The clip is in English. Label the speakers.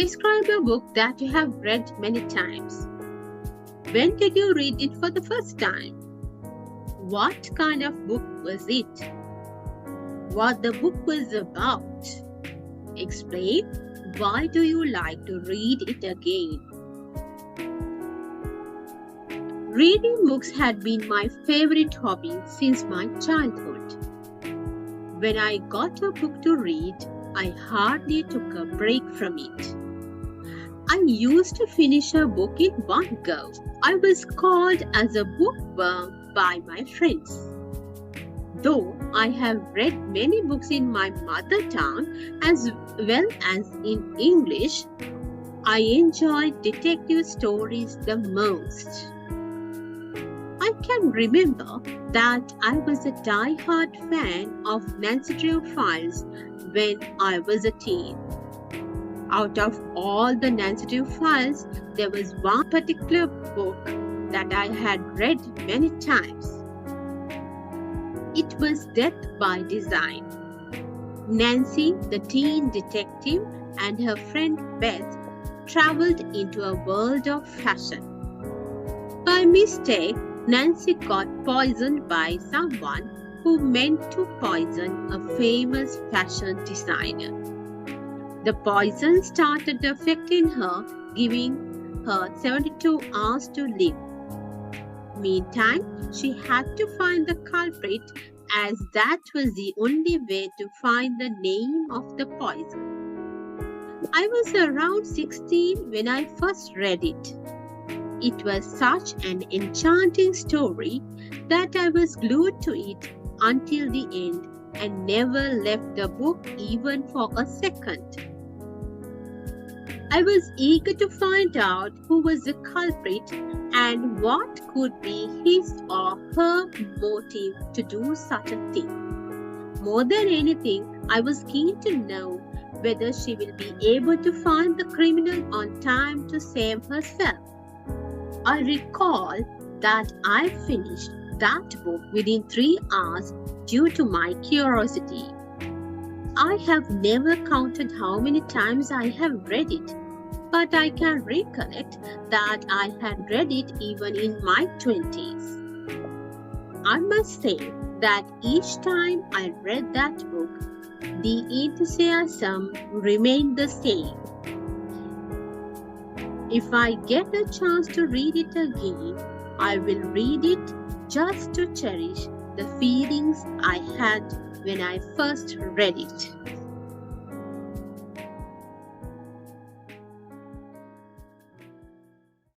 Speaker 1: Describe a book that you have read many times. When did you read it for the first time? What kind of book was it? What the book was about? Explain why do you like to read it again. Reading books had been my favorite hobby since my childhood. When I got a book to read, I hardly took a break from it. I used to finish a book in one go. I was called as a bookworm by my friends. Though I have read many books in my mother tongue as well as in English, I enjoy detective stories the most. I can remember that I was a die-hard fan of Nancy Drew files when I was a teen. Out of all the Nancy Drew files, there was one particular book that I had read many times. It was Death by Design. Nancy, the teen detective, and her friend Beth traveled into a world of fashion. By mistake, Nancy got poisoned by someone who meant to poison a famous fashion designer. The poison started affecting her, giving her 72 hours to live. Meantime, she had to find the culprit, as that was the only way to find the name of the poison. I was around 16 when I first read it. It was such an enchanting story that I was glued to it until the end and never left the book even for a second. I was eager to find out who was the culprit and what could be his or her motive to do such a thing. More than anything, I was keen to know whether she will be able to find the criminal on time to save herself. I recall that I finished that book within 3 hours due to my curiosity. I have never counted how many times I have read it, but I can recollect that I had read it even in my 20s. I must say that each time I read that book, the enthusiasm remained the same. If I get a chance to read it again, I will read it just to cherish the feelings I had when I first read it.